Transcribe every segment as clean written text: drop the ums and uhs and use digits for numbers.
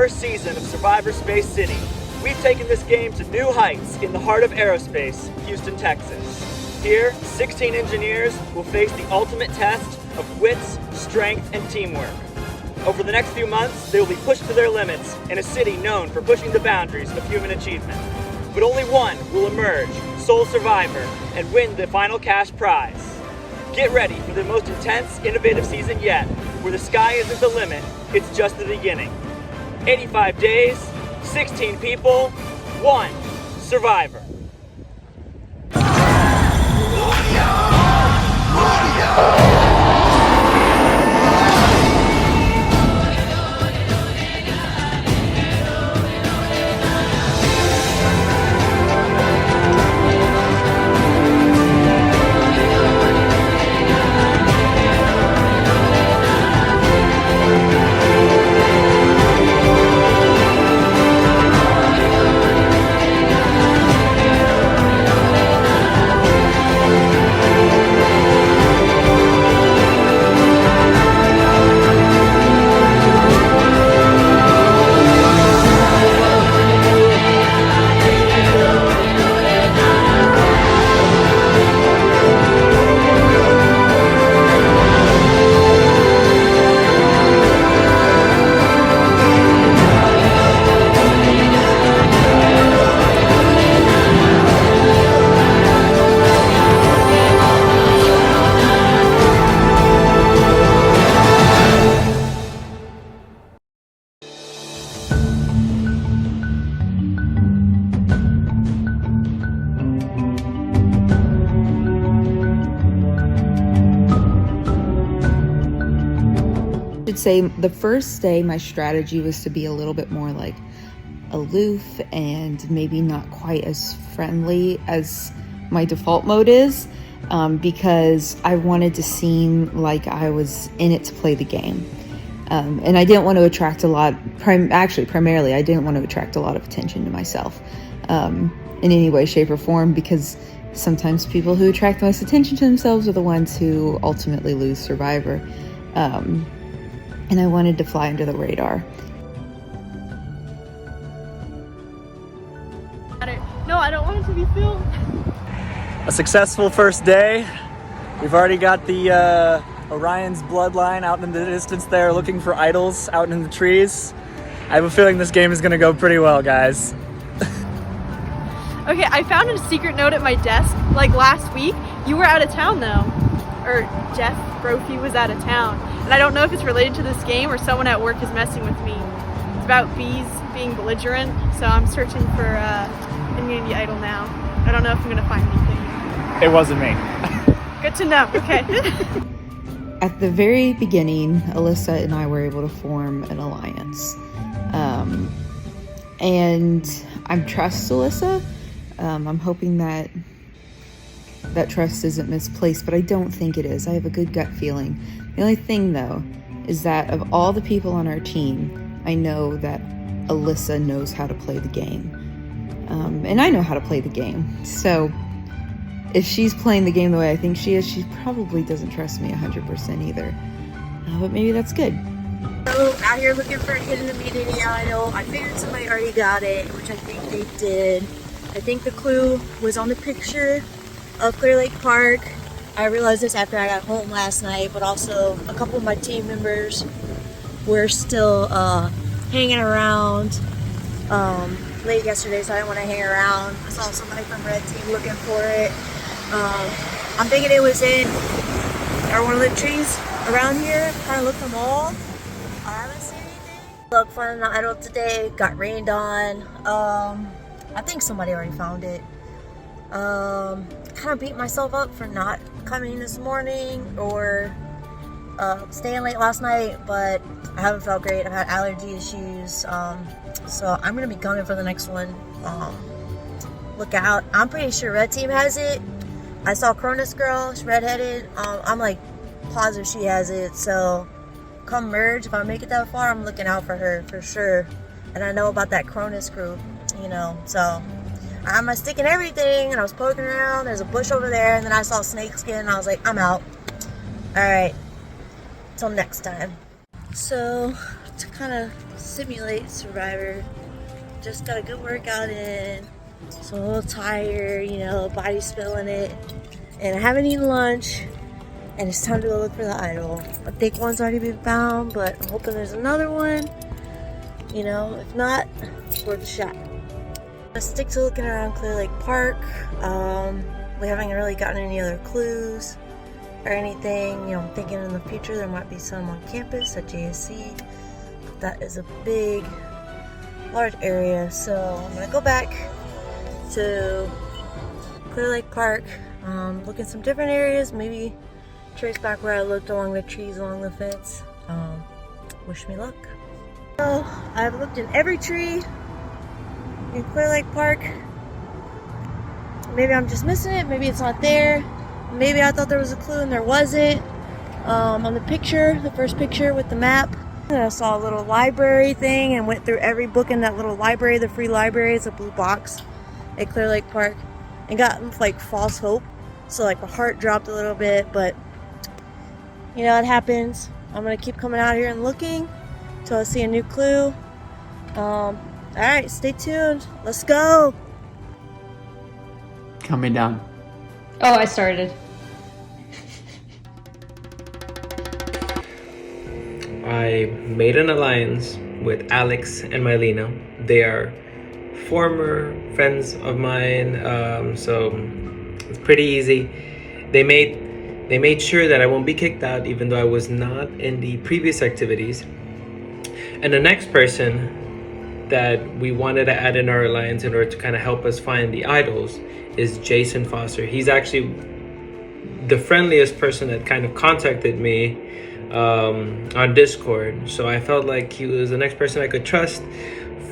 first season of Survivor Space City. We've taken this game to new heights in the heart of aerospace, Houston, Texas. Here, 16 engineers will face the ultimate test of wits, strength, and teamwork. Over the next few months, they will be pushed to their limits in a city known for pushing the boundaries of human achievement. But only one will emerge, sole survivor, and win the final cash prize. Get ready for the most intense, innovative season yet, where the sky isn't the limit, it's just the beginning. 85 days, 16 people, 1 survivor. Say the first day my strategy was to be a little bit more like aloof and maybe not quite as friendly as my default mode is, because I wanted to seem like I was in it to play the game, and I didn't want to attract a lot, primarily I didn't want to attract a lot of attention to myself in any way, shape, or form, because sometimes people who attract the most attention to themselves are the ones who ultimately lose Survivor. And I wanted to fly under the radar. No, I don't want it to be filmed. A successful first day. We've already got the Orion's bloodline out in the distance there looking for idols out in the trees. I have a feeling this game is gonna go pretty well, guys. Okay, I found a secret note at my desk like last week. You were out of town though. Or Jeff Brophy was out of town. And I don't know if it's related to this game or someone at work is messing with me. It's about bees being belligerent, so I'm searching for Immunity Idol now. I don't know if I'm gonna find anything. It wasn't me. Good to know, okay. At the very beginning, Alyssa and I were able to form an alliance. And I trust Alyssa. I'm hoping that trust isn't misplaced, but I don't think it is. I have a good gut feeling. The only thing, though, is that of all the people on our team, I know that Alyssa knows how to play the game. And I know how to play the game. So if she's playing the game the way I think she is, she probably doesn't trust me 100% either. But maybe that's good. So out here looking for a hidden immunity idol. I figured somebody already got it, which I think they did. I think the clue was on the picture of Clear Lake Park. I realized this after I got home last night, but also a couple of my team members were still hanging around late yesterday, so I didn't want to hang around. I saw somebody from Red Team looking for it. I'm thinking it was in one of the trees around here. Kind of looked them all. I haven't seen anything. Look, finding the idol today, got rained on. I think somebody already found it. Kind of beat myself up for not coming this morning or staying late last night, but I haven't felt great. I've had allergy issues, so I'm gonna be coming for the next one. Look out. I'm pretty sure Red Team has it. I saw Cronus Girl, she's redheaded. I'm like positive she has it, so come merge, if I make it that far, I'm looking out for her for sure. And I know about that Cronus group, you know, so I'm a stick in everything, and I was poking around. There's a bush over there, and then I saw snakeskin, and I was like, I'm out. All right, till next time. So to kind of simulate Survivor. Just got a good workout in, so I'm a little tired, you know, body's feeling it. And I haven't eaten lunch, and it's time to go look for the idol. I think one's already been found, but I'm hoping there's another one. You know, if not, it's worth a shot. Let's stick to looking around Clear Lake Park. We haven't really gotten any other clues or anything. You know, I'm thinking in the future there might be some on campus at JSC. But that is a big, large area. So I'm gonna go back to Clear Lake Park, look in some different areas, maybe trace back where I looked along the trees along the fence. Wish me luck. So I've looked in every tree in Clear Lake Park. Maybe I'm just missing it, maybe it's not there. Maybe I thought there was a clue and there wasn't. On the picture, the first picture with the map, and I saw a little library thing and went through every book in that little library, the free library. It's a blue box at Clear Lake Park, and got like false hope. So like my heart dropped a little bit, but you know, it happens. I'm gonna keep coming out here and looking till I see a new clue. All right, stay tuned. Let's go. Coming down. Oh, I started. I made an alliance with Alex and Mylena. They are former friends of mine, so it's pretty easy. They made sure that I won't be kicked out, even though I was not in the previous activities. And the next person that we wanted to add in our alliance in order to kind of help us find the idols is Jason Foster. He's actually the friendliest person that kind of contacted me on Discord. So I felt like he was the next person I could trust.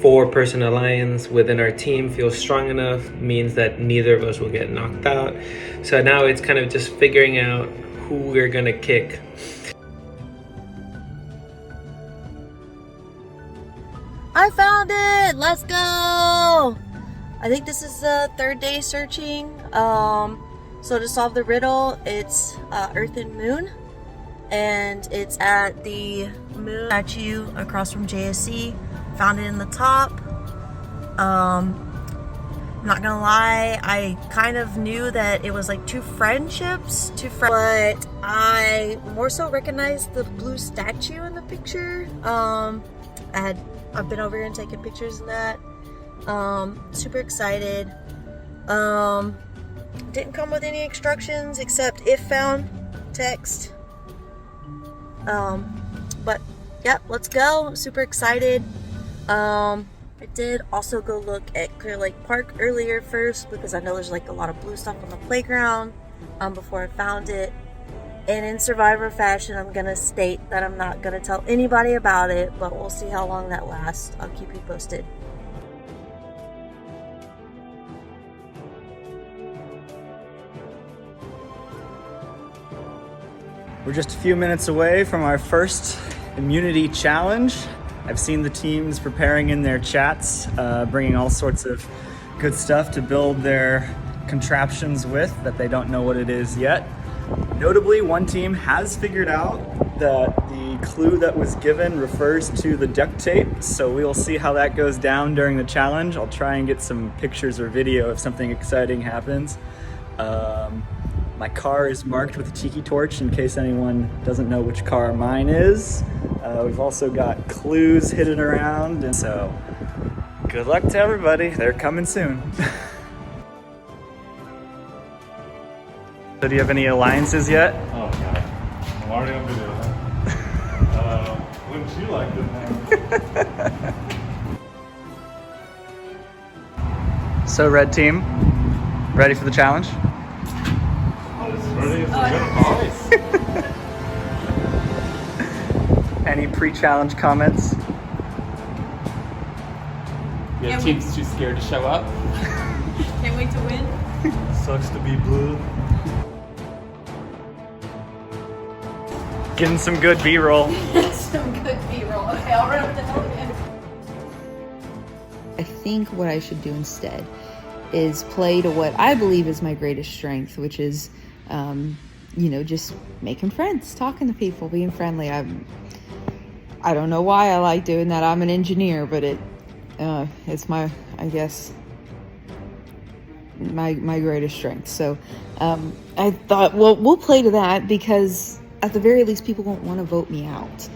4-person alliance within our team feels strong enough, means that neither of us will get knocked out. So now it's kind of just figuring out who we're gonna kick. I found it! Let's go! I think this is the 3rd day searching. So to solve the riddle, it's Earth and Moon. And it's at the moon statue across from JSC. Found it in the top. Not gonna lie, I kind of knew that it was like 2 friendships, but I more so recognized the blue statue in the picture. I've been over here and taken pictures of that. Super excited. Didn't come with any instructions except if found text. But yep, let's go. Super excited. I did also go look at Clear Lake Park earlier first because I know there's like a lot of blue stuff on the playground before I found it. And in Survivor fashion, I'm gonna state that I'm not gonna tell anybody about it, but we'll see how long that lasts. I'll keep you posted. We're just a few minutes away from our first immunity challenge. I've seen the teams preparing in their chats, bringing all sorts of good stuff to build their contraptions with that they don't know what it is yet. Notably, one team has figured out that the clue that was given refers to the duct tape, so we will see how that goes down during the challenge. I'll try and get some pictures or video if something exciting happens. My car is marked with a tiki torch in case anyone doesn't know which car mine is. We've also got clues hidden around, and so good luck to everybody. They're coming soon. So do you have any alliances yet? Oh god, I'm already on video. Huh? Wouldn't you like this? So red team, ready for the challenge? Ready as we're gonna Any pre-challenge comments? Your team's too scared to show up. Can't wait to win. Sucks to be blue. Getting some good B-roll. Some good B-roll. Okay, I'll run up the hill again. I think what I should do instead is play to what I believe is my greatest strength, which is, you know, just making friends, talking to people, being friendly. I don't know why I like doing that. I'm an engineer, but it's my, I guess, my greatest strength. So I thought, well, we'll play to that, because at the very least people won't want to vote me out.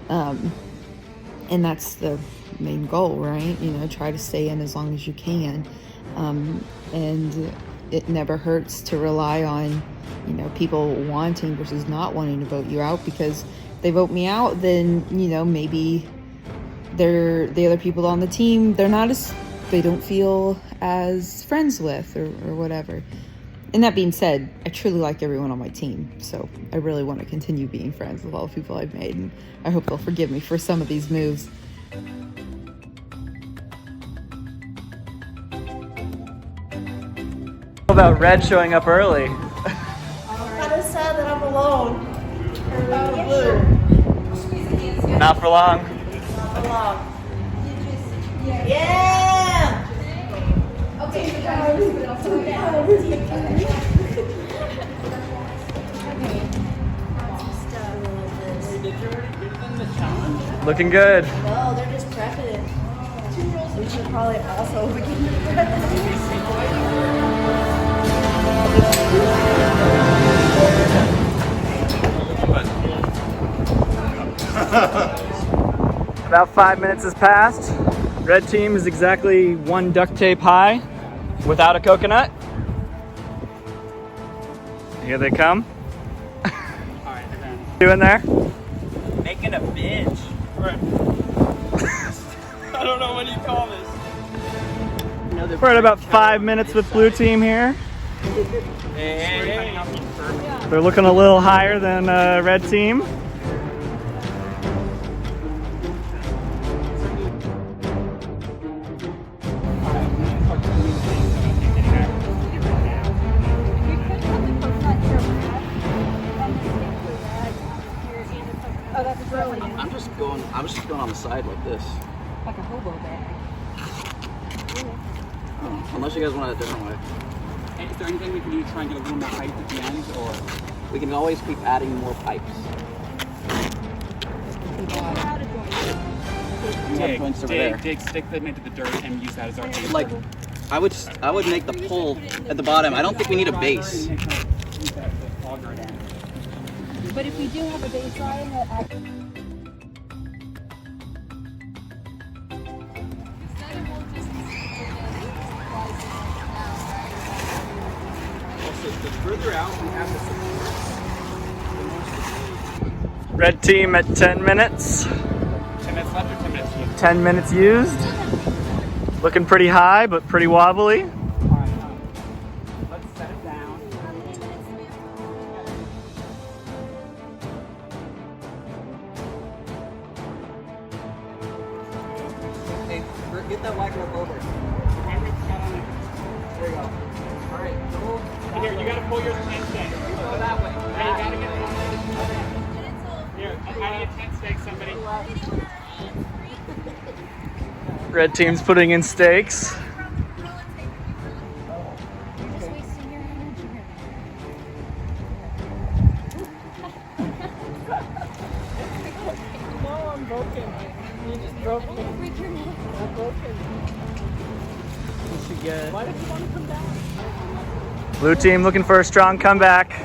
And that's the main goal, right? You know, try to stay in as long as you can. And it never hurts to rely on, you know, people wanting versus not wanting to vote you out, because if they vote me out, then, you know, maybe the other people on the team, they don't feel as friends with or whatever. And that being said, I truly like everyone on my team, so I really want to continue being friends with all the people I've made, and I hope they'll forgive me for some of these moves. How about Red showing up early? I'm kind of sad that I'm alone. Not for long. Yeah! Looking good. No, they're just prepping it. We should probably also begin to prep. About 5 minutes has passed. Red team is exactly 1 duct tape high without a coconut. Here they come. Doing there? Making a binge. I don't know what you call this. We're at about 5 minutes with blue team here. Hey. They're looking a little higher than red team. I'm just going on the side like this. Like a hobo bag. Unless you guys want it a different way. Hey, is there anything we can do to try and get a little more height at the end, or We can always keep adding more pipes. dig, stick them into the dirt and use that as our anchor. Like, I would make the pole at the bottom. I don't think we need a base. But if we do have a baseline, The further out we have the supports, Red team at 10 minutes. 10 minutes left or 10 minutes used? 10 minutes used. Looking pretty high, but pretty wobbly. Let's set it down. Hey, get that white rope over. There you go. All right, go. Here, you gotta pull your tent stake. Go that way. Hey, you gotta get here, I need a tent stake, somebody. Red team's putting in stakes. Blue team looking for a strong comeback.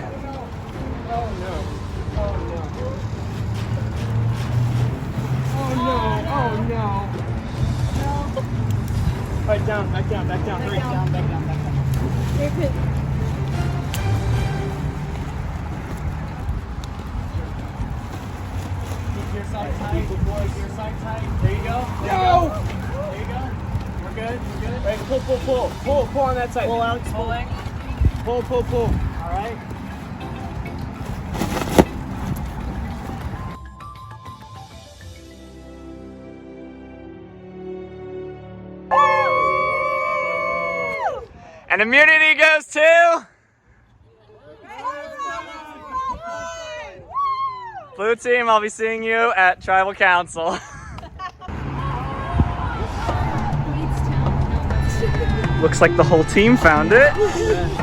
Back down, hurry, down, back down. Keep your side tight, boys, your side tight. There you go. There you go. We're good, Right, pull on that side. Pull out, pulling. Pull. All right. And immunity goes to Blue team. I'll be seeing you at Tribal Council. Looks like the whole team found it,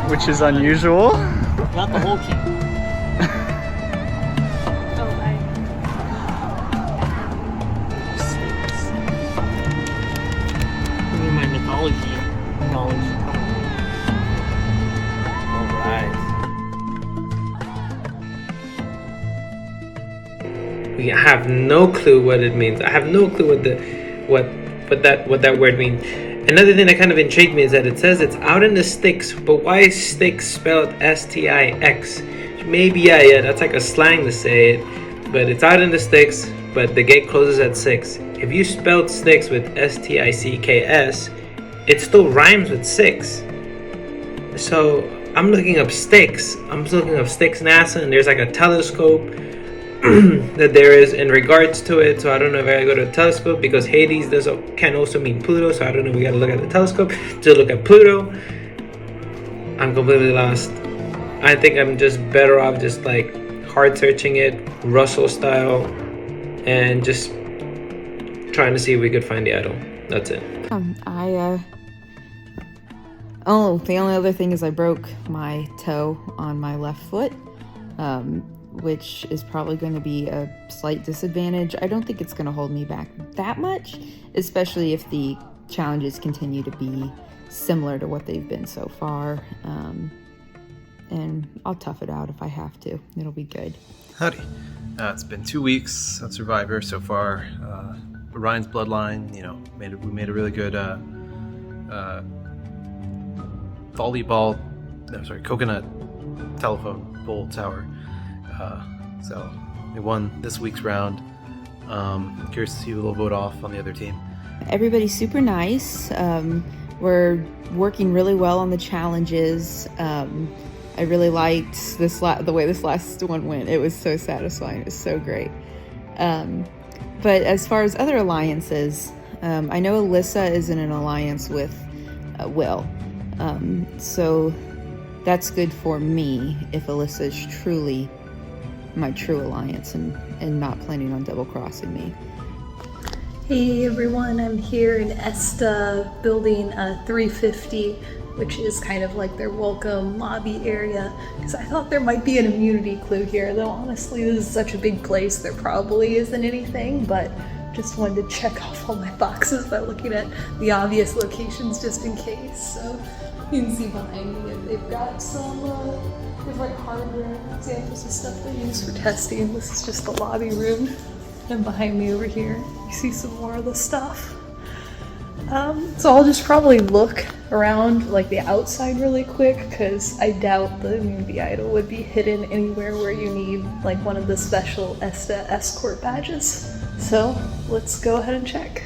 which is unusual. Not the whole team. We have no clue what it means. I have no clue what that word means. Another thing that kind of intrigued me is that it says it's out in the sticks, but why is sticks spelled S-T-I-X? Maybe yeah, that's like a slang to say it, but it's out in the sticks, but the gate closes at 6. If you spelled sticks with S-T-I-C-K-S, it still rhymes with 6. So I'm looking up Styx. I'm looking up Styx NASA, and there's like a telescope that there is in regards to it. So I don't know if I gotta go to a telescope, because Hades can also mean Pluto. So I don't know. We gotta look at the telescope to look at Pluto. I'm completely lost. I think I'm just better off just like hard searching it, Russell style, and just trying to see if we could find the idol. That's it. Oh, the only other thing is I broke my toe on my left foot, which is probably going to be a slight disadvantage. I don't think it's going to hold me back that much, especially if the challenges continue to be similar to what they've been so far. And I'll tough it out if I have to. It'll be good. Howdy. It's been 2 weeks of Survivor so far. Ryan's Bloodline, we made a really good coconut telephone pole tower. So we won this week's round. Curious to see who will vote off on the other team. Everybody's super nice. We're working really well on the challenges. I really liked the way this last one went. It was so satisfying. It was so great. But as far as other alliances, I know Alyssa is in an alliance with Will. So that's good for me if Alyssa is truly my true alliance and not planning on double crossing me. Hey everyone, I'm here in Esta building a 350, which is kind of like their welcome lobby area, because I thought there might be an immunity clue here, though honestly this is such a big place there probably isn't anything, but just wanted to check off all my boxes by looking at the obvious locations just in case. So you can see behind me they've got some different hardware examples of stuff they use for testing. This is just the lobby room, and behind me over here you see some more of the stuff. So I'll just probably look around like the outside really quick, because I doubt the immunity idol would be hidden anywhere where you need like one of the special ESTA escort badges. So let's go ahead and check.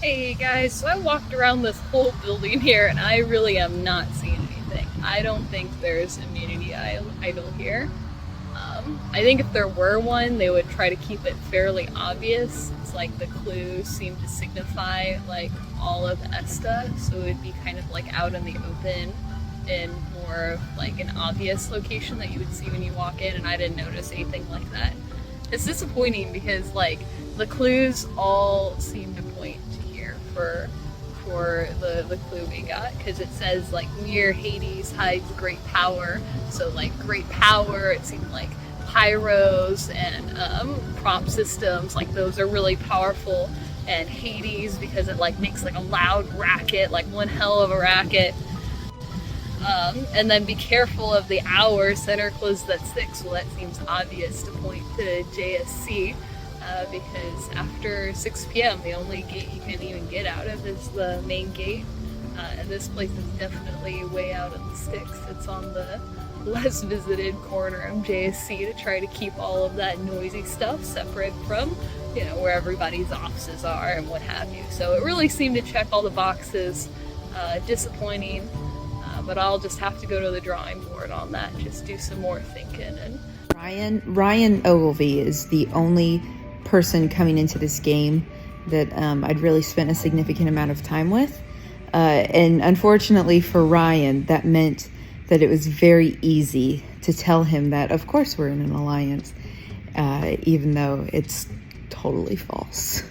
Hey guys, so I walked around this whole building here and I really am not seeing anything. I don't think there's immunity idol here. I think if there were one, they would try to keep it fairly obvious. It's like the clues seem to signify like all of ESTA, so it would be kind of like out in the open in more of like an obvious location that you would see when you walk in, and I didn't notice anything like that. It's disappointing because like the clues all seem to point to here for the clue we got, because it says like near Hades hides great power, so like great power, it seemed like pyros and prop systems, like those are really powerful, and Hades because it like makes like a loud racket, like one hell of a racket. And then be careful of the hour, center closes at 6. Well, that seems obvious to point to JSC, because after 6 p.m. the only gate you can even get out of is the main gate, and this place is definitely way out in the sticks. It's on the less visited corner of JSC to try to keep all of that noisy stuff separate from, where everybody's offices are and what have you. So it really seemed to check all the boxes. Disappointing, but I'll just have to go to the drawing board on that, just do some more thinking. And Ryan Ogilvy is the only person coming into this game that I'd really spent a significant amount of time with. And unfortunately for Ryan, that meant that it was very easy to tell him that, of course, we're in an alliance, even though it's totally false.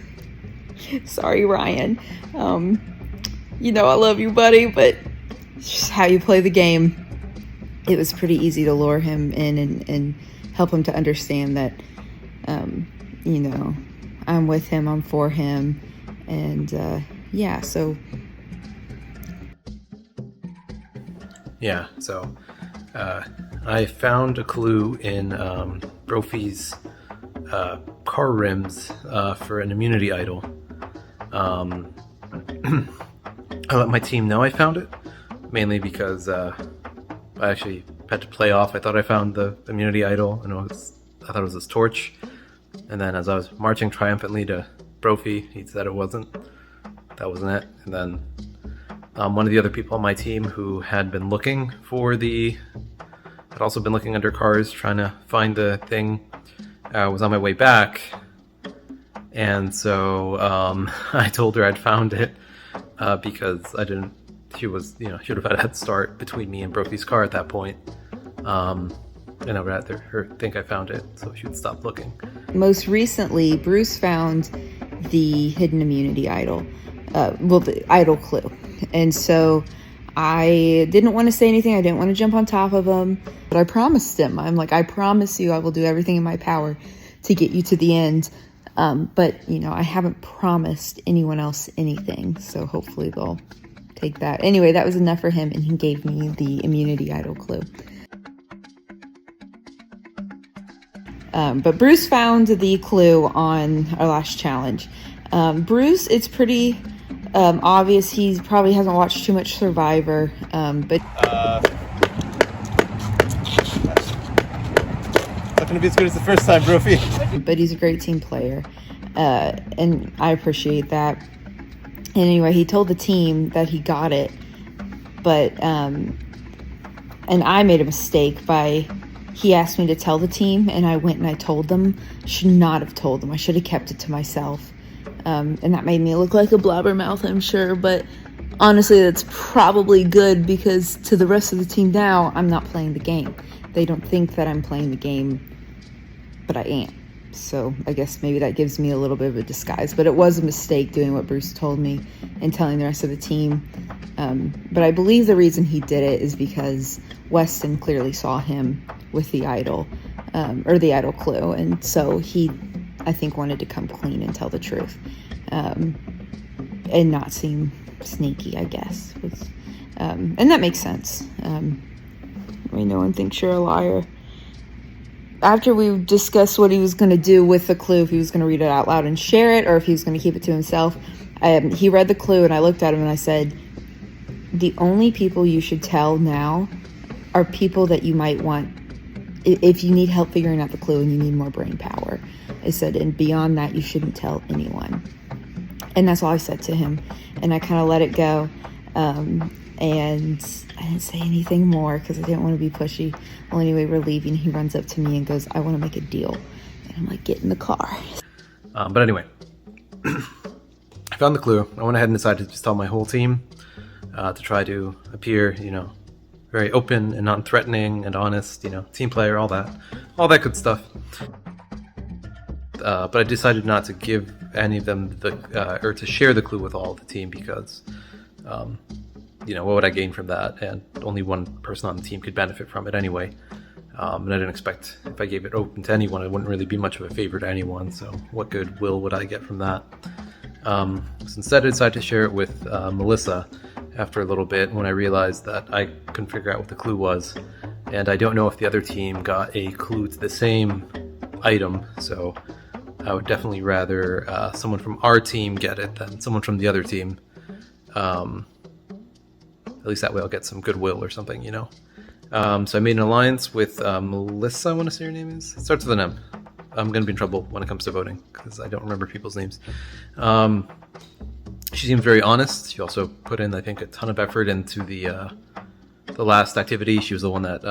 Sorry, Ryan. I love you, buddy, but it's just how you play the game. It was pretty easy to lure him in and help him to understand that, I'm with him, I'm for him, and so. Yeah, so I found a clue in Brophy's car rims for an immunity idol. I let my team know I found it, mainly because I actually had to play off. I thought I found the immunity idol, and I thought it was this torch. And then as I was marching triumphantly to Brophy, he said it wasn't. That wasn't it. And then one of the other people on my team who had been looking had also been looking under cars, trying to find the thing, was on my way back. And so I told her I'd found it because she should have had a head start between me and Brophy's car at that point. And I would rather her think I found it so she would stop looking. Most recently, Bruce found the hidden immunity idol, the idol clue. And so I didn't want to say anything. I didn't want to jump on top of him, but I promised him. I'm like, I promise you I will do everything in my power to get you to the end. But, I haven't promised anyone else anything. So hopefully they'll take that. Anyway, that was enough for him, and he gave me the immunity idol clue. But Bruce found the clue on our last challenge. Bruce, it's pretty obvious he probably hasn't watched too much Survivor, but Not gonna be as good as the first time, Brophy. But he's a great team player, and I appreciate that. And anyway, he told the team that he got it, but and I made a mistake he asked me to tell the team, and I went and I told them. Should not have told them. I should have kept it to myself. And that made me look like a blabbermouth, I'm sure. But honestly, that's probably good, because to the rest of the team now, I'm not playing the game. They don't think that I'm playing the game, but I am. So I guess maybe that gives me a little bit of a disguise. But it was a mistake doing what Bruce told me and telling the rest of the team. But I believe the reason he did it is because Weston clearly saw him with the idol, or the idol clue. And so he, I think, wanted to come clean and tell the truth, and not seem sneaky, I guess. And that makes sense. No one thinks you're a liar. After we discussed what he was going to do with the clue, if he was going to read it out loud and share it, or if he was going to keep it to himself, he read the clue, and I looked at him and I said, the only people you should tell now are people that you might want, if you need help figuring out the clue and you need more brain power. I said, and beyond that, you shouldn't tell anyone. And that's all I said to him. And I kind of let it go. And I didn't say anything more because I didn't want to be pushy. Well, anyway, we're leaving. He runs up to me and goes, I want to make a deal. And I'm like, get in the car. But anyway, I found the clue. I went ahead and decided to just tell my whole team to try to appear, very open and non-threatening and honest, team player, all that good stuff. But I decided not to give any of them or to share the clue with all of the team because, what would I gain from that? And only one person on the team could benefit from it anyway. And I didn't expect, if I gave it open to anyone, it wouldn't really be much of a favor to anyone. So what goodwill would I get from that? So instead I decided to share it with Melissa after a little bit when I realized that I couldn't figure out what the clue was. And I don't know if the other team got a clue to the same item. So I would definitely rather someone from our team get it than someone from the other team. At least that way I'll get some goodwill or something, So I made an alliance with Melissa, I want to say her name is. It starts with an M. I'm going to be in trouble when it comes to voting because I don't remember people's names. She seems very honest. She also put in, I think, a ton of effort into the last activity. She was the one that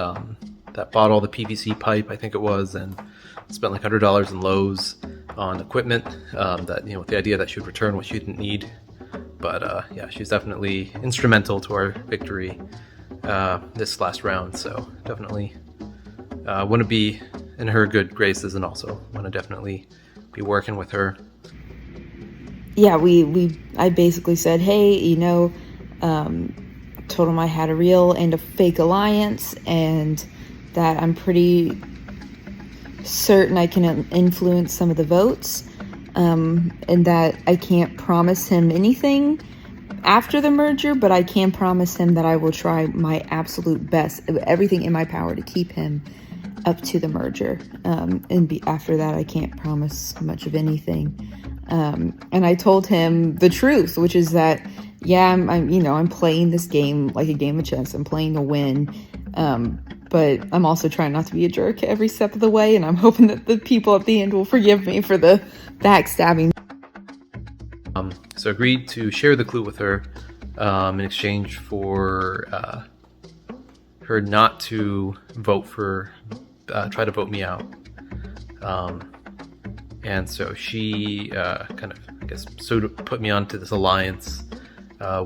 bought all the PVC pipe, I think it was, and spent like $100 in Lowe's on equipment with the idea that she would return what she didn't need. But she's definitely instrumental to our victory this last round. So definitely want to be in her good graces, and also want to definitely be working with her. Yeah, I basically said, hey, told him I had a real and a fake alliance, and that I'm pretty certain I can influence some of the votes, and that I can't promise him anything after the merger, but I can promise him that I will try my absolute best, everything in my power, to keep him up to the merger. After that, I can't promise much of anything. And I told him the truth, which is that, yeah, I'm playing this game like a game of chess. I'm playing to win. But I'm also trying not to be a jerk every step of the way. And I'm hoping that the people at the end will forgive me for the backstabbing. So agreed to share the clue with her in exchange for her not to vote try to vote me out. And so she kind of, I guess, sort of put me onto this alliance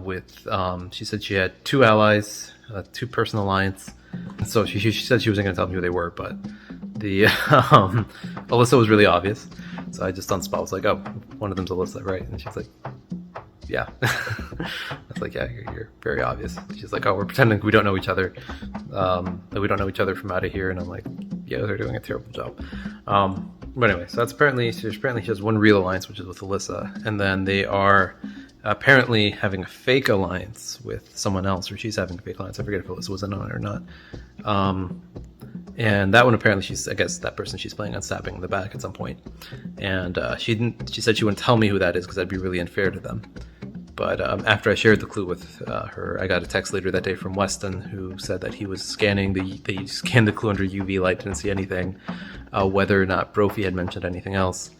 with, she said she had 2 allies, a 2-person alliance. And so she said she wasn't going to tell me who they were, but the Alyssa was really obvious. So I just on spot was like, oh, one of them's Alyssa, right? And she's like, yeah. I was like, yeah, you're very obvious. She's like, oh, we're pretending we don't know each other, that we don't know each other from out of here. And I'm like, yeah, they're doing a terrible job. But anyway, so that's apparently she has one real alliance, which is with Alyssa, and then they are apparently having a fake alliance with someone else, or she's having a fake alliance. I forget if Alyssa was in on it or not. And that one apparently I guess that person she's playing on stabbing in the back at some point. And she said she wouldn't tell me who that is because that'd be really unfair to them. But after I shared the clue with her, I got a text later that day from Weston who said that he was scanning they scanned the clue under UV light, didn't see anything, whether or not Brophy had mentioned anything else.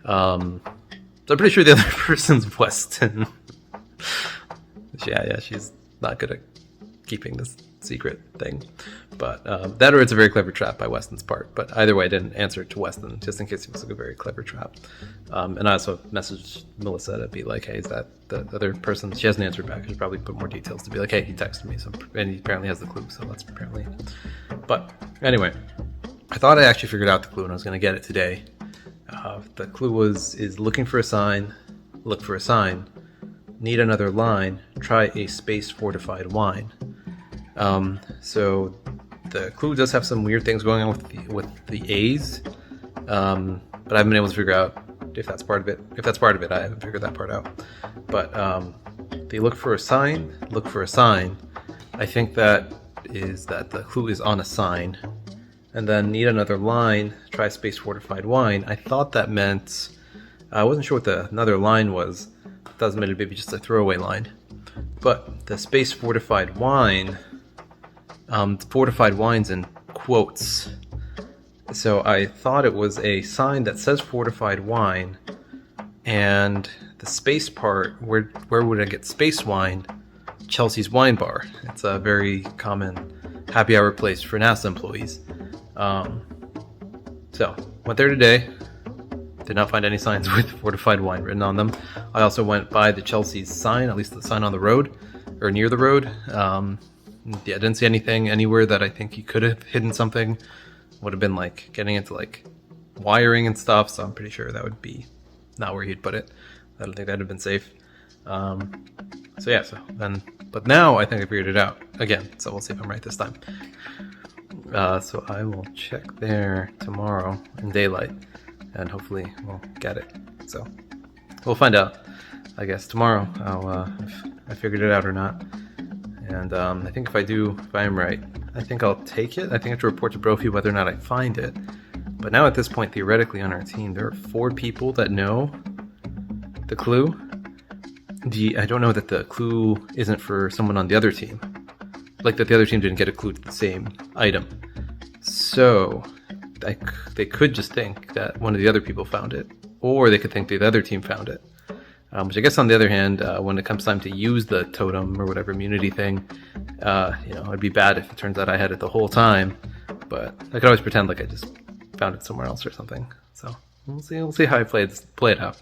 So I'm pretty sure the other person's Weston. Yeah, she's not good at keeping this secret thing. But that or it's a very clever trap by Weston's part. But either way, I didn't answer it to Weston, just in case it was like a very clever trap. And I also messaged Melissa to be like, hey, is that the other person? She hasn't answered back. I should probably put more details to be like, hey, he texted me, and he apparently has the clue, so that's apparently... But anyway, I thought I actually figured out the clue and I was going to get it today. The clue is looking for a sign, look for a sign, need another line, try a space fortified wine. So the clue does have some weird things going on with the A's, but I haven't been able to figure out if that's part of it. If that's part of it, I haven't figured that part out. But they look for a sign, look for a sign. I think that the clue is on a sign. And then need another line, try space fortified wine. I thought that meant, I wasn't sure what another line was. I thought it meant maybe just a throwaway line. But the space fortified wine, fortified wine's in quotes. So I thought it was a sign that says fortified wine, and the space part, where would I get space wine? Chelsea's Wine Bar. It's a very common happy hour place for NASA employees. So went there today, did not find any signs with fortified wine written on them. I also went by the Chelsea's sign, at least the sign on the road, or near the road. Yeah, I didn't see anything anywhere that I think he could have hidden something. Would have been like getting into like wiring and stuff, so I'm pretty sure that would be not where he'd put it. I don't think that'd have been safe. But now I think I figured it out again, so we'll see if I'm right this time. So I will check there tomorrow in daylight, and hopefully we'll get it. So we'll find out, I guess, tomorrow. If I figured it out or not. And I think if I am right, I think I'll take it. I think I have to report to Brophy whether or not I find it. But now at this point, theoretically on our team, there are 4 people that know the clue. I don't know that the clue isn't for someone on the other team. Like that the other team didn't get a clue to the same item. So they could just think that one of the other people found it. Or they could think the other team found it. Which I guess on the other hand, when it comes time to use the totem or whatever immunity thing, it'd be bad if it turns out I had it the whole time. But I could always pretend like I just found it somewhere else or something. So we'll see how I play it out.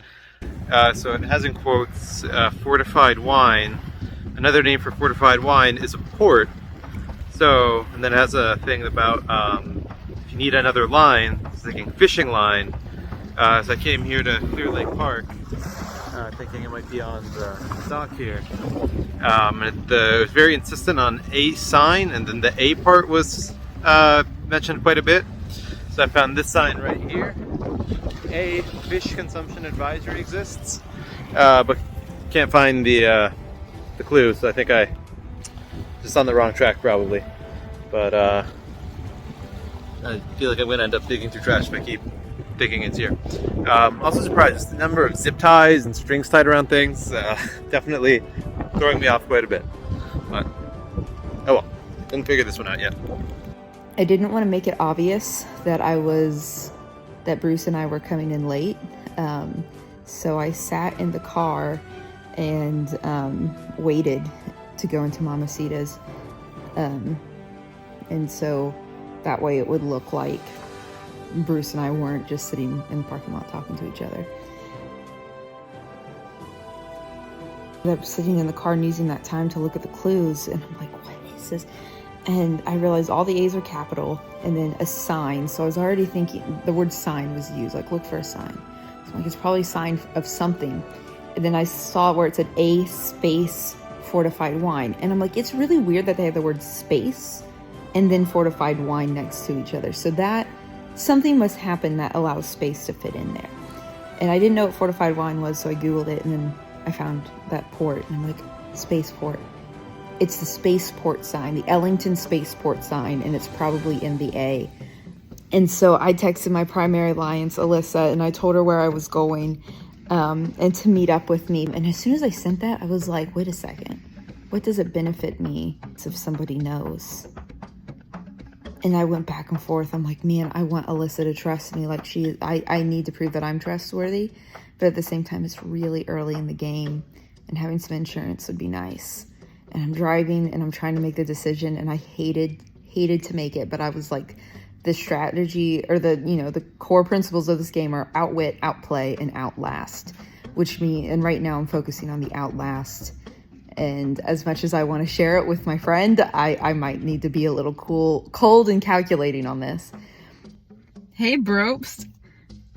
So it has in quotes, fortified wine. Another name for fortified wine is a port. So, and then it has a thing about if you need another line, it's thinking fishing line. So I came here to Clear Lake Park, thinking it might be on the dock here. It was very insistent on a sign, and then the A part was mentioned quite a bit. So I found this sign right here. A fish consumption advisory exists, but can't find the clue, so I think I just on the wrong track probably. But I feel like I'm going to end up digging through trash if I keep digging into here. Also surprised, just the number of zip ties and strings tied around things, definitely throwing me off quite a bit. But, oh well, didn't figure this one out yet. I didn't want to make it obvious that that Bruce and I were coming in late. So I sat in the car and waited to go into Mamacita's. And so that way it would look like Bruce and I weren't just sitting in the parking lot talking to each other. I was sitting in the car and using that time to look at the clues, and I'm like, what is this? And I realized all the A's are capital, and then a sign. So I was already thinking the word sign was used, like look for a sign. So I'm like, it's probably a sign of something. And then I saw where it said A space fortified wine. And I'm like, it's really weird that they have the word space and then fortified wine next to each other. So that something must happen that allows space to fit in there. And I didn't know what fortified wine was, so I Googled it, and then I found that port, and I'm like, spaceport. It's the spaceport sign, the Ellington spaceport sign, and it's probably in the A. And so I texted my primary alliance, Alyssa, and I told her where I was going and to meet up with me. And as soon as I sent that, I was like, wait a second. What does it benefit me if somebody knows? And I went back and forth. I'm like, man, I want Alyssa to trust me. Like I need to prove that I'm trustworthy. But at the same time, it's really early in the game, and having some insurance would be nice. And I'm driving and I'm trying to make the decision, and I hated to make it, but I was like, the strategy or the core principles of this game are outwit, outplay, and outlast, and right now I'm focusing on the outlast. And as much as I want to share it with my friend, I might need to be a little cold and calculating on this. Hey, Bropes,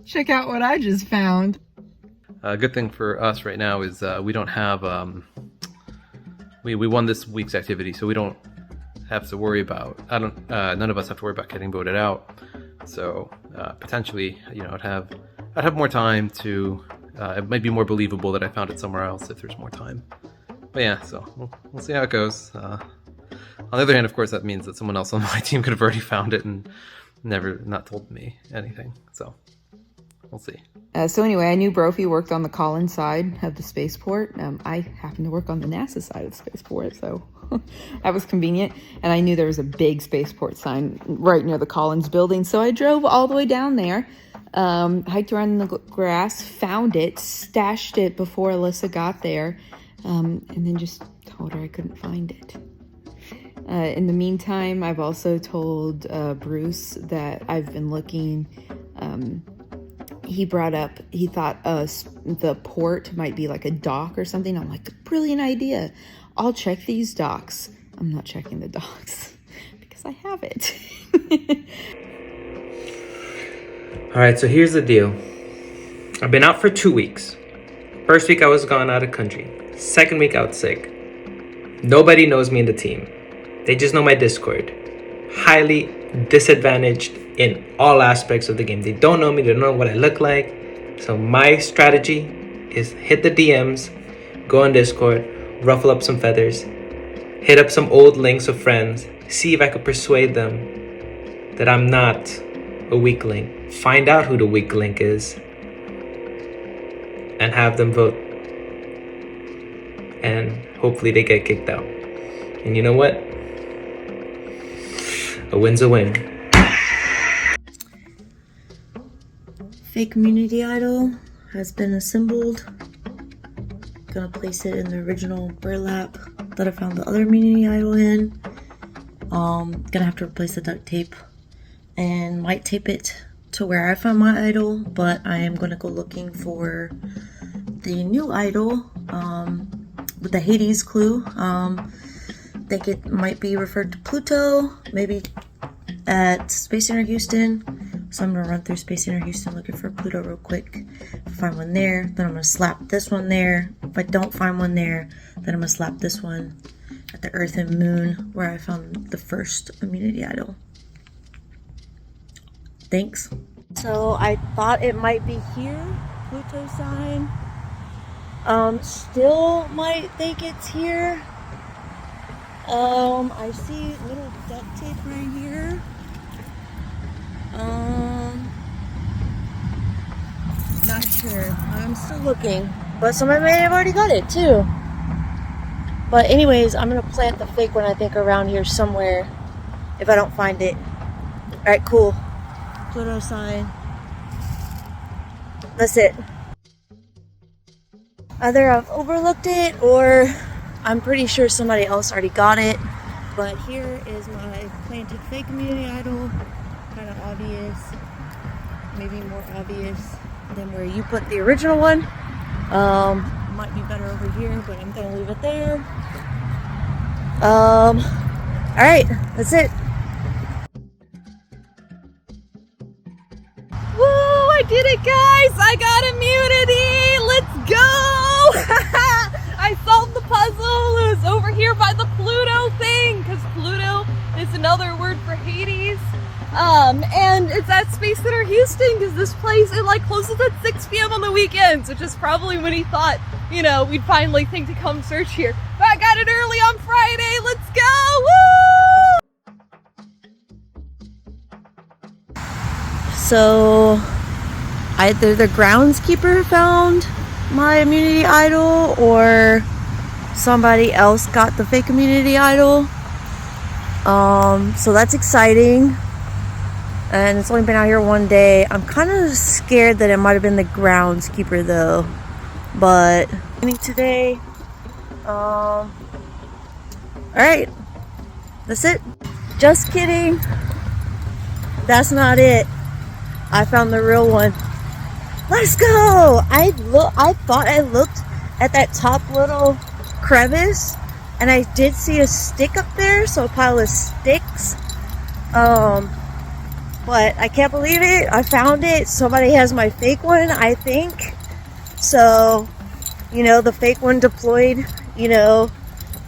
check out what I just found. A good thing for us right now is we don't have, we won this week's activity, so we don't have to worry about, none of us have to worry about getting voted out. So potentially, I'd have more time to, it might be more believable that I found it somewhere else if there's more time. But yeah, so we'll see how it goes. On the other hand, of course, that means that someone else on my team could have already found it and not told me anything. So we'll see. So anyway, I knew Brophy worked on the Collins side of the spaceport. I happen to work on the NASA side of the spaceport, so that was convenient. And I knew there was a big spaceport sign right near the Collins building, so I drove all the way down there, hiked around in the grass, found it, stashed it before Alyssa got there, and then just told her I couldn't find it. In the meantime, I've also told Bruce that I've been looking. He brought up, he thought the port might be like a dock or something. I'm like, brilliant idea. I'll check these docks. I'm not checking the docks because I have it. All right, so here's the deal. I've been out for 2 weeks. First week I was gone out of country. Second week I was sick. Nobody knows me in the team. They just know my Discord. Highly disadvantaged in all aspects of the game. They don't know me, they don't know what I look like. So my strategy is hit the DMs, go on Discord, ruffle up some feathers, hit up some old links of friends, see if I could persuade them that I'm not a weak link. Find out who the weak link is and have them vote. And hopefully they get kicked out. And you know what? A win's a win. Fake community idol has been assembled. Gonna place it in the original burlap that I found the other community idol in. Gonna have to replace the duct tape and might tape it to where I found my idol, but I am gonna go looking for the new idol with the Hades clue. Think it might be referred to Pluto, maybe at Space Center Houston. So I'm gonna run through Space Center Houston looking for Pluto real quick. If I find one there, then I'm gonna slap this one there. If I don't find one there, then I'm gonna slap this one at the Earth and Moon where I found the first immunity idol. Thanks. So I thought it might be here, Pluto sign. Still might think it's here. I see little duct tape right here. sure. I'm still looking. But somebody may have already got it too. But anyways, I'm gonna plant the fake one I think around here somewhere if I don't find it. Alright, cool. Pluto sign. That's it. Either I've overlooked it or I'm pretty sure somebody else already got it. But here is my planted fake community idol. Kind of obvious. Maybe more obvious than where you put the original one. Might be better over here, but I'm gonna leave it there. Alright, that's it. Woo! I did it, guys! I got immunity! Let's go! I solved the puzzle. It was over here by the Pluto thing, because Pluto is another word for Hades. And it's at Space Center Houston, because this place, it like closes at 6 p.m. on the weekends, which is probably when he thought, you know, we'd finally think to come search here. But I got it early on Friday. Let's go! Woo! So either the groundskeeper found my immunity idol or somebody else got the fake immunity idol. So that's exciting. And it's only been out here one day. I'm kind of scared that it might have been the groundskeeper though. But today, all right, that's it. Just kidding. That's not it. I found the real one. Let's go. I thought I looked at that top little crevice, and I did see a stick up there, so a pile of sticks. But I can't believe it. I found it. Somebody has my fake one, I think. So, you know, the fake one deployed, you know,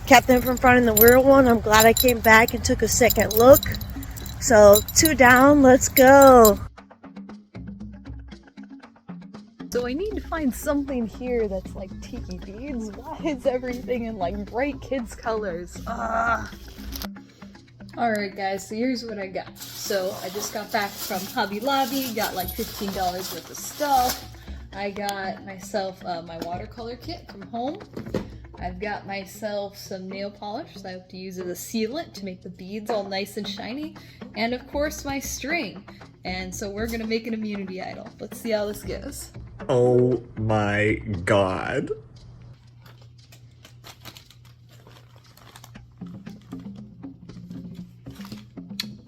kept them from finding the real one. I'm glad I came back and took a second look. So, 2 down, let's go. So I need to find something here that's like tiki beads. Why is everything in like bright kids colors? Alright guys, so here's what I got. So I just got back from Hobby Lobby, got like $15 worth of stuff. I got myself my watercolor kit from home. I've got myself some nail polish, so I have to use it as a sealant to make the beads all nice and shiny. And of course my string. And so we're gonna make an immunity idol. Let's see how this goes. Oh my god.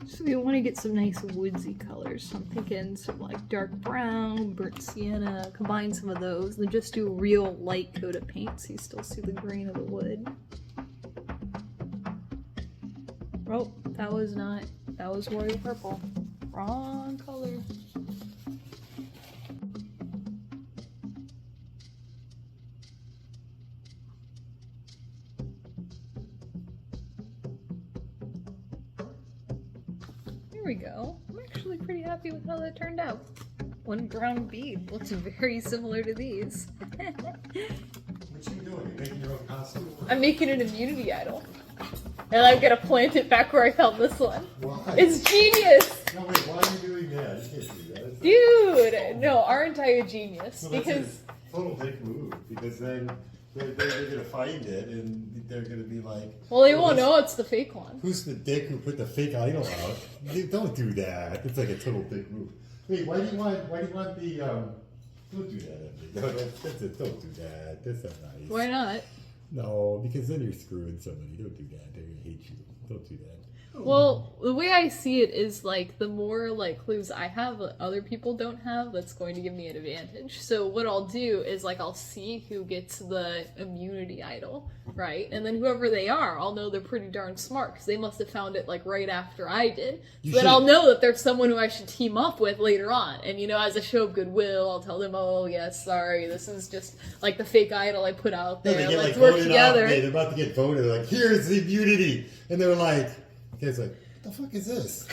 So we want to get some nice woodsy colors. So I'm thinking some like dark brown, burnt sienna, combine some of those, then just do a real light coat of paint so you still see the grain of the wood. Oh, that was royal purple. Wrong color. There we go. I'm actually pretty happy with how that turned out. One brown bead looks very similar to these. What you doing? You making your own costume? I'm making an immunity idol. And I'm gonna plant it back where I found this one. Why? It's genius! No, wait, why are you doing that? You can't do that. Dude! No, aren't I a genius? So Because that's a total dick move, because then they're gonna find it and they're gonna be like, well, they won't know it's the fake one. who's the dick who put the fake idol out? Don't do that. It's like a total dick move. Wait, why do you want the don't do that, Emily. No, that's it. Don't do that. That's not nice. Why not? No, because then you're screwing somebody. Don't do that. They're gonna hate you. Don't do that. Well, the way I see it is like the more like clues I have that other people don't have, that's going to give me an advantage. So what I'll do is like I'll see who gets the immunity idol, right? And then whoever they are, I'll know they're pretty darn smart because they must have found it like right after I did. So then I'll know that there's someone who I should team up with later on. And you know, as a show of goodwill, I'll tell them, oh yes, sorry, this is just like the fake idol I put out there. No, they get, Let's like, work voted together. Off. They're about to get voted. They're like, here's the immunity, and they're like, it's like, the fuck is this?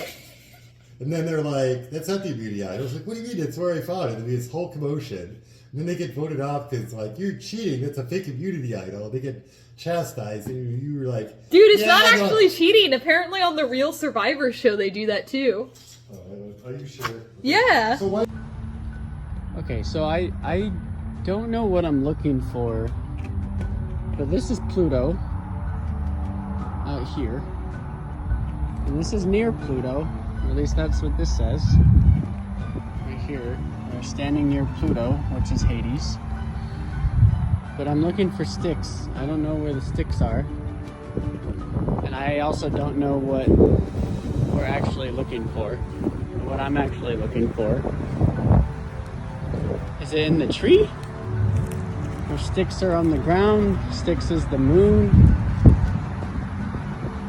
And then they're like, that's not the immunity idol. It's like, what do you mean? It's where I found it. And there's this whole commotion. And then they get voted off because, like, you're cheating. That's a fake immunity idol. They get chastised. And you were like, dude, it's not actually cheating. Apparently on the real Survivor show, they do that too. Are you sure? Yeah. So why? Okay, so I don't know what I'm looking for, but this is Pluto out here, and this is near Pluto, or at least that's what this says. Right here, we're standing near Pluto, which is Hades. But I'm looking for sticks. I don't know where the sticks are, and I also don't know what we're actually looking for, what I'm actually looking for. Is it in the tree? Or sticks are on the ground? Sticks is the moon?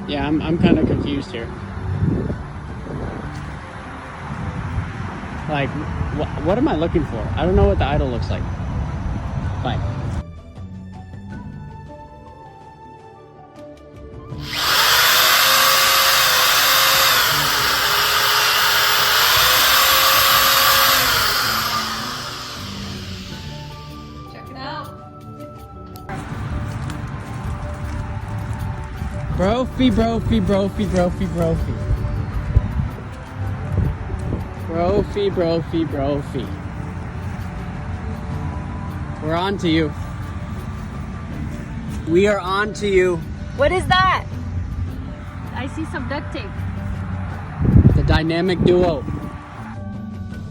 Yeah, I'm kind of confused here. Like, what am I looking for? I don't know what the idol looks like. Bye. Brophy. We're on to you. We are on to you. What is that? I see some duct tape. The dynamic duo.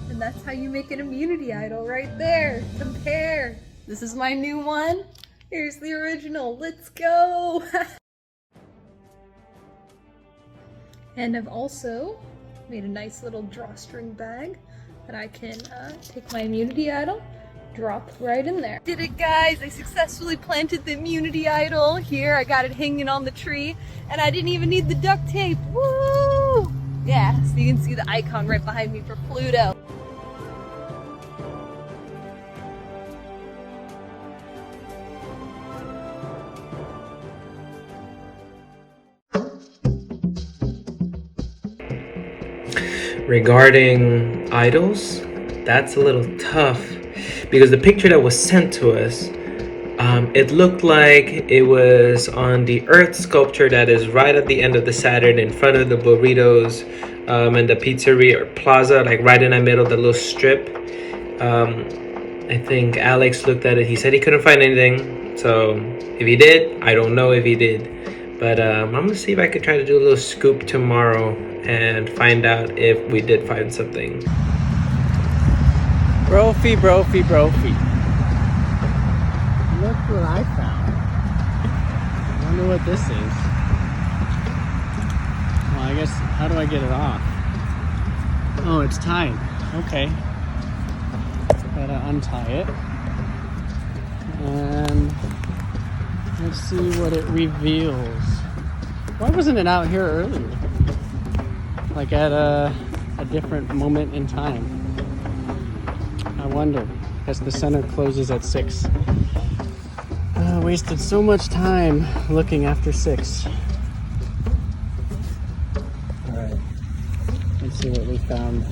And that's how you make an immunity idol right there. Compare. This is my new one. Here's the original. Let's go. And I've also made a nice little drawstring bag that I can take my immunity idol, drop right in there. Did it, guys! I successfully planted the immunity idol here. I got it hanging on the tree, and I didn't even need the duct tape. Woo! Yeah, so you can see the icon right behind me for Pluto. Regarding idols, that's a little tough because the picture that was sent to us, it looked like it was on the earth sculpture that is right at the end of the Saturn in front of the burritos and the pizzeria or plaza, like right in the middle of the little strip. I think Alex looked at it. He said he couldn't find anything. So if he did, I don't know if he did. But I'm going to see if I could try to do a little scoop tomorrow and find out if we did find something. Brophy. Look what I found. I wonder what this is. Well, I guess, how do I get it off? Oh, it's tied. Okay. Gotta untie it. And let's see what it reveals. Why wasn't it out here earlier? Like at a different moment in time. I wonder, because the center closes at 6. Wasted so much time looking after 6. Alright, let's see what we found.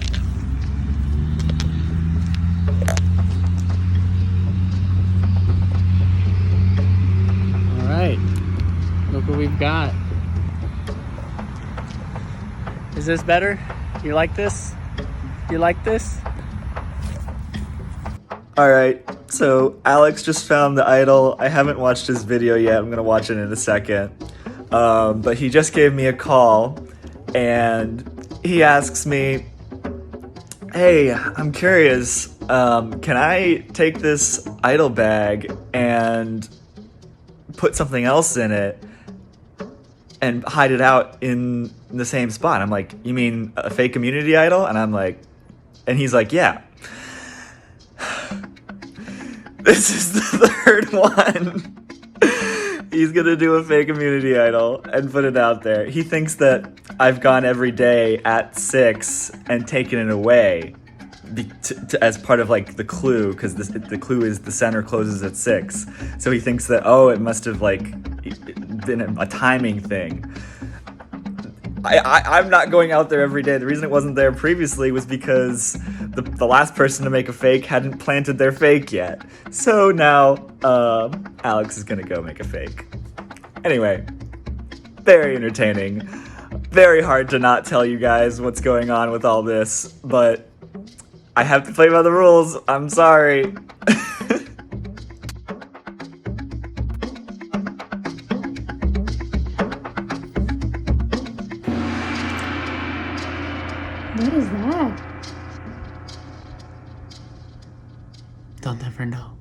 Alright, look what we've got. Is this better? You like this? You like this? Alright, so Alex just found the idol. I haven't watched his video yet. I'm gonna watch it in a second. But he just gave me a call and he asks me, hey, I'm curious, can I take this idol bag and put something else in it and hide it out in the same spot? I'm like, you mean a fake immunity idol? And he's like, yeah. This is the third one. He's gonna do a fake immunity idol and put it out there. He thinks that I've gone every day at 6 and taken it away as part of like the clue, because the clue is the center closes at 6. So he thinks that, oh, it must have like been a timing thing. I'm not going out there every day. The reason it wasn't there previously was because the last person to make a fake hadn't planted their fake yet. So now Alex is gonna go make a fake. Anyway, very entertaining. Very hard to not tell you guys what's going on with all this, but I have to play by the rules. I'm sorry. What is that? They'll never know.